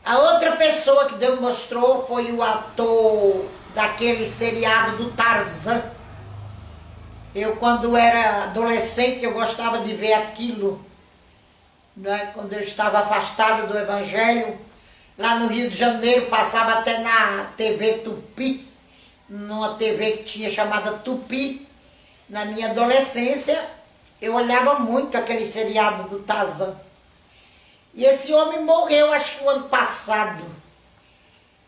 A outra pessoa que Deus mostrou foi o ator daquele seriado do Tarzan. Eu, quando era adolescente, eu gostava de ver aquilo, né? Quando eu estava afastada do Evangelho. Lá no Rio de Janeiro, passava até na TV Tupi, numa TV que tinha chamada Tupi. Na minha adolescência, eu olhava muito aquele seriado do Tarzan. E esse homem morreu, acho que o ano passado.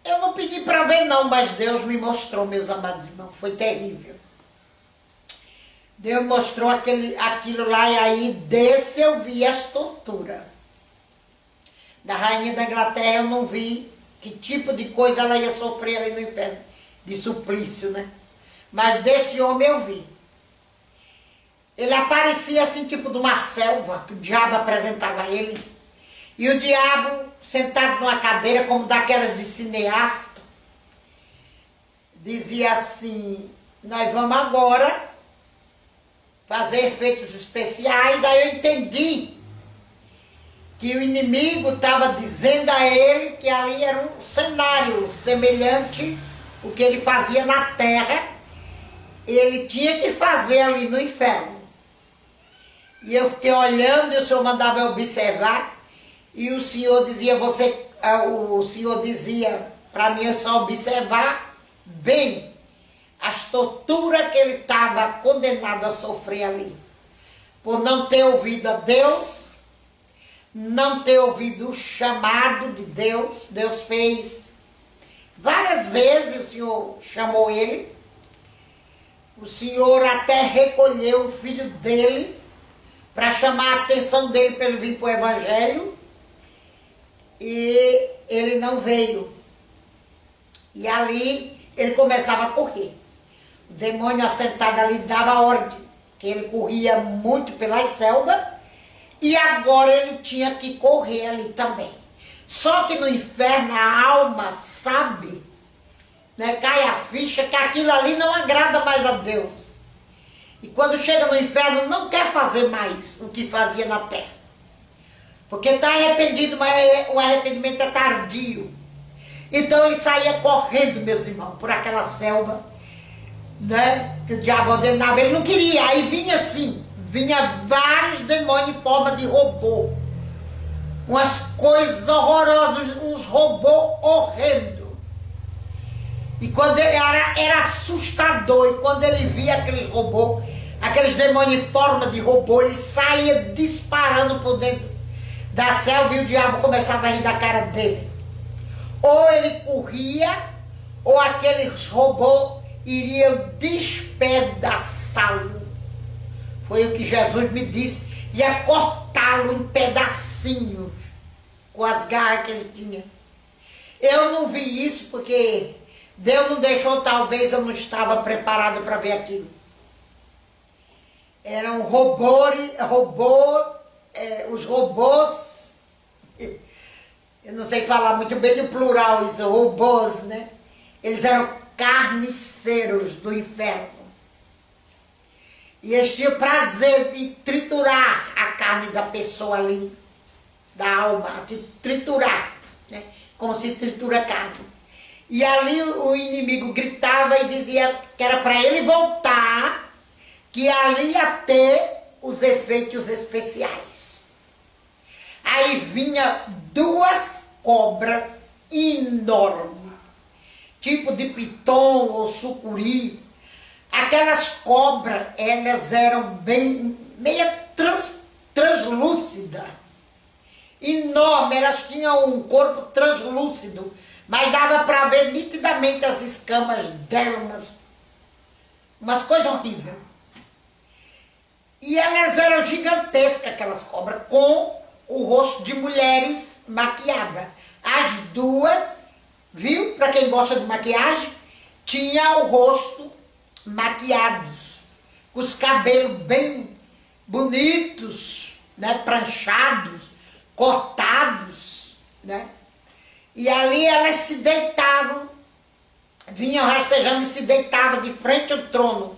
Eu não pedi para ver não, mas Deus me mostrou, meus amados irmãos. Foi terrível. Deus mostrou aquilo lá e aí desse eu vi as torturas. Da rainha da Inglaterra eu não vi que tipo de coisa ela ia sofrer ali no inferno. De suplício, né? Mas desse homem eu vi. Ele aparecia assim, tipo de uma selva, que o diabo apresentava ele. E o diabo, sentado numa cadeira, como daquelas de cineasta, dizia assim, nós vamos agora fazer efeitos especiais. Aí eu entendi que o inimigo estava dizendo a ele que ali era um cenário semelhante ao que ele fazia na terra, ele tinha que fazer ali no inferno. E eu fiquei olhando e o Senhor mandava eu observar. E o Senhor dizia, o Senhor dizia para mim só observar bem as torturas que ele estava condenado a sofrer ali. Por não ter ouvido a Deus, não ter ouvido o chamado de Deus. Deus fez várias vezes, o Senhor chamou ele. O Senhor até recolheu o filho dele para chamar a atenção dele para ele vir para o Evangelho. E ele não veio. E ali ele começava a correr. O demônio assentado ali dava ordem, que ele corria muito pelas selvas, e agora ele tinha que correr ali também. Só que no inferno a alma sabe, né, cai a ficha que aquilo ali não agrada mais a Deus. E quando chega no inferno não quer fazer mais o que fazia na terra. Porque está arrependido, mas o arrependimento é tardio. Então ele saía correndo, meus irmãos, por aquela selva, né, que o diabo ordenava. Ele não queria, aí vinha assim, vinha vários demônios em forma de robô. Umas coisas horrorosas, uns robôs horrendos. E quando ele era assustador, e quando ele via aqueles robôs, aqueles demônios em forma de robô, ele saía disparando por dentro da selva e o diabo começava a rir da cara dele. Ou ele corria, ou aqueles robôs iriam despedaçá-lo. Foi o que Jesus me disse, ia cortá-lo em pedacinhos, com as garras que ele tinha. Eu não vi isso porque Deus não deixou, talvez eu não estava preparado para ver aquilo. Eram os robôs, eu não sei falar muito bem no plural isso, robôs, né? Eles eram carniceiros do inferno. E eles tinham prazer de triturar a carne da pessoa ali, da alma, de triturar, né? Como se tritura carne. E ali o inimigo gritava e dizia que era para ele voltar, que ali ia ter os efeitos especiais. Aí vinha duas cobras enormes, tipo de piton ou sucuri. Aquelas cobras, elas eram bem, meia translúcida, enorme, elas tinham um corpo translúcido, mas dava para ver nitidamente as escamas delas, umas coisas horríveis. E elas eram gigantescas, aquelas cobras, com o rosto de mulheres maquiada. As duas, viu? Para quem gosta de maquiagem, tinha o rosto maquiados, com os cabelos bem bonitos, né? Pranchados, cortados, né? E ali elas se deitavam, vinham rastejando e se deitavam de frente ao trono.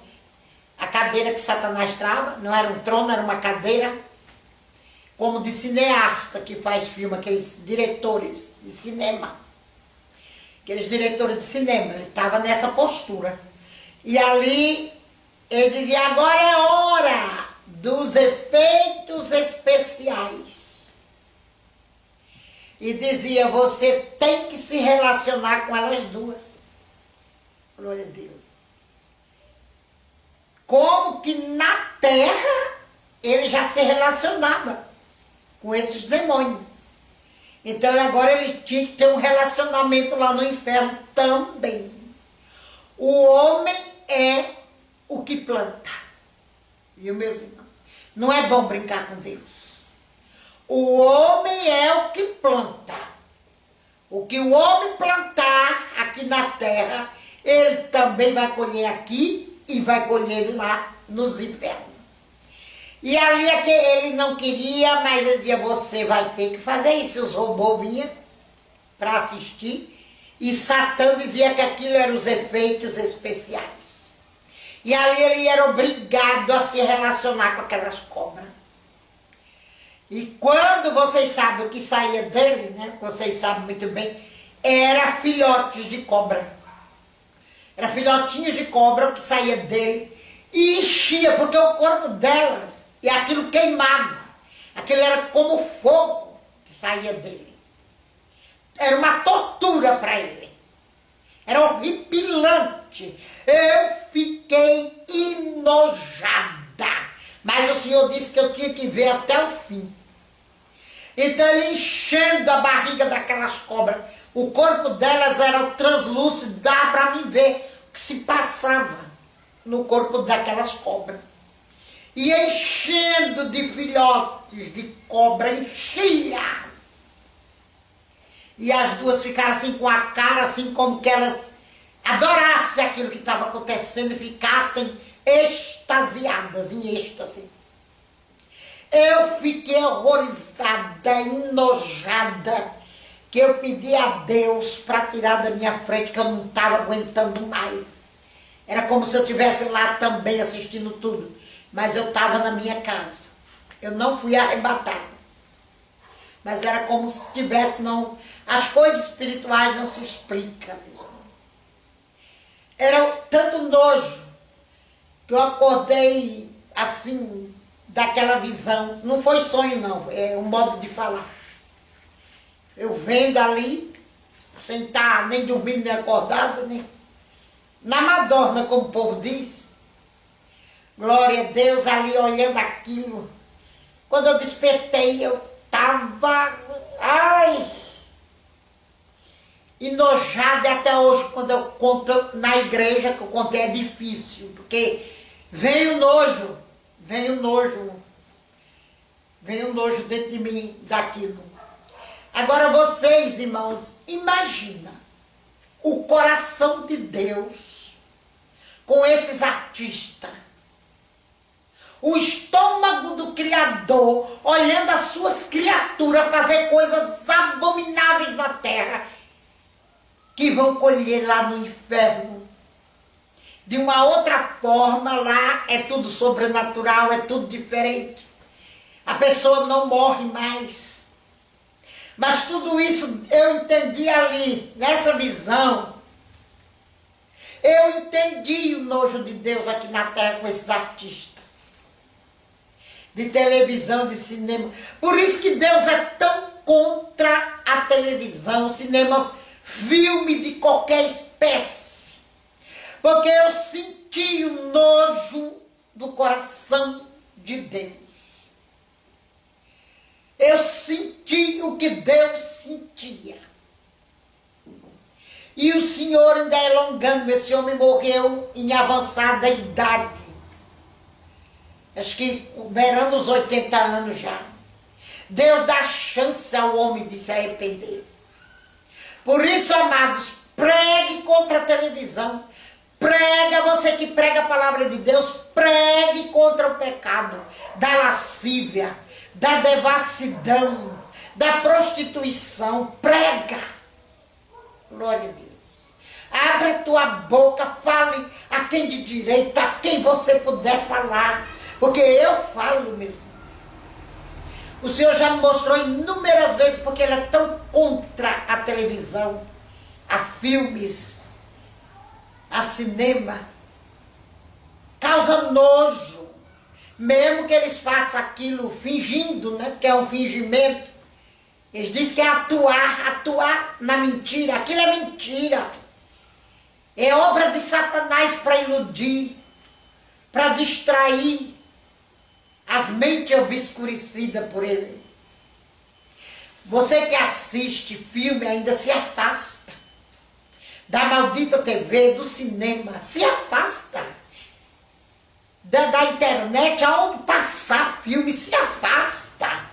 A cadeira que Satanás trava, não era um trono, era uma cadeira. como de cineasta que faz filme, aqueles diretores de cinema. Aqueles diretores de cinema, ele estava nessa postura. E ali ele dizia, agora é hora dos efeitos especiais. E dizia, você tem que se relacionar com elas duas. Glória a Deus. Como que na terra ele já se relacionava com esses demônios. Então agora ele tinha que ter um relacionamento lá no inferno também. O homem é o que planta. Viu, meus irmãos? Não é bom brincar com Deus. O homem é o que planta. O que o homem plantar aqui na terra, ele também vai colher aqui e vai colher lá nos infernos. E ali é que ele não queria, mas ele dizia, você vai ter que fazer isso. Os robôs vinham para assistir e Satã dizia que aquilo eram os efeitos especiais. E ali ele era obrigado a se relacionar com aquelas cobras. E quando vocês sabem o que saía dele, né? Vocês sabem muito bem, era filhotes de cobra. Era filhotinhos de cobra que saía dele e enchia, porque o corpo delas, e aquilo queimava. Aquilo era como fogo que saía dele. Era uma tortura para ele. Era horripilante. Eu fiquei enojada. Mas o Senhor disse que eu tinha que ver até o fim. Então ele enchendo a barriga daquelas cobras. O corpo delas era translúcido, dá para mim ver o que se passava no corpo daquelas cobras. E enchendo de filhotes de cobra, enchia. E as duas ficaram assim com a cara, assim como que elas adorassem aquilo que estava acontecendo e ficassem extasiadas, em êxtase. Eu fiquei horrorizada, enojada, que eu pedi a Deus para tirar da minha frente, que eu não estava aguentando mais. Era como se eu estivesse lá também assistindo tudo, mas eu estava na minha casa. Eu não fui arrebatada, mas era como se estivesse, não... As coisas espirituais não se explicam, meus irmãos. Era tanto nojo, que eu acordei assim, daquela visão. Não foi sonho não, é um modo de falar. Eu vendo ali, sem estar nem dormindo, nem acordado, nem... na madorna, como o povo diz. Glória a Deus, ali olhando aquilo. Quando eu despertei, eu estava... Ai! Enojada, e até hoje, quando eu conto na igreja, que eu contei, é difícil, porque vem o nojo, vem o nojo dentro de mim daquilo. Agora vocês, irmãos, imagina o coração de Deus com esses artistas. O estômago do Criador olhando as suas criaturas fazer coisas abomináveis na terra, que vão colher lá no inferno. De uma outra forma, lá é tudo sobrenatural, é tudo diferente. A pessoa não morre mais. Mas tudo isso eu entendi ali, nessa visão. Eu entendi o nojo de Deus aqui na terra com esses artistas. De televisão, de cinema. Por isso que Deus é tão contra a televisão, cinema, filme de qualquer espécie. Porque eu senti o nojo do coração de Deus. Eu senti o que Deus sentia. E o Senhor ainda elongando, esse homem morreu em avançada idade. Acho que beirando os 80 anos já. Deus dá chance ao homem de se arrepender. Por isso, amados, pregue contra a televisão. Prega, você que prega a palavra de Deus, pregue contra o pecado, da lascívia, da devassidão, da prostituição. Prega. Glória a Deus. Abre a tua boca, fale a quem de direito, a quem você puder falar. Porque eu falo mesmo. O Senhor já me mostrou inúmeras vezes, porque Ele é tão contra a televisão, a filmes, a cinema. Causa nojo. Mesmo que eles façam aquilo fingindo, né? Porque é um fingimento. Eles dizem que é atuar na mentira. Aquilo é mentira. É obra de Satanás para iludir, para distrair as mentes obscurecidas por ele. Você que assiste filme ainda se afasta da maldita TV, do cinema, se afasta da internet, aonde passar filme, se afasta.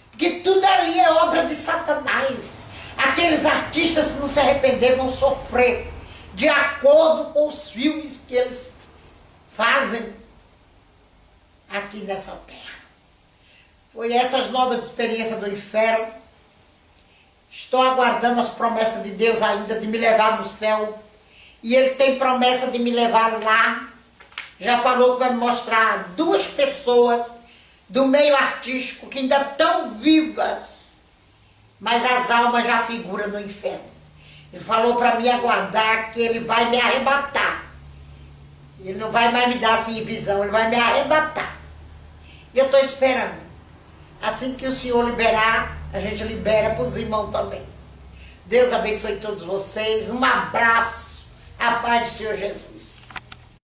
Porque tudo ali é obra de Satanás. Aqueles artistas, se não se arrepender, vão sofrer de acordo com os filmes que eles fazem aqui nessa terra. Foi essas novas experiências do inferno. Estou aguardando as promessas de Deus ainda de me levar no céu. E Ele tem promessa de me levar lá. Já falou que vai me mostrar 2 pessoas do meio artístico que ainda estão vivas, mas as almas já figuram no inferno. Ele falou para mim aguardar que Ele vai me arrebatar. Ele não vai mais me dar assim visão, Ele vai me arrebatar. E eu estou esperando. Assim que o Senhor liberar, a gente libera para os irmãos também. Deus abençoe todos vocês. Um abraço. A paz do Senhor Jesus.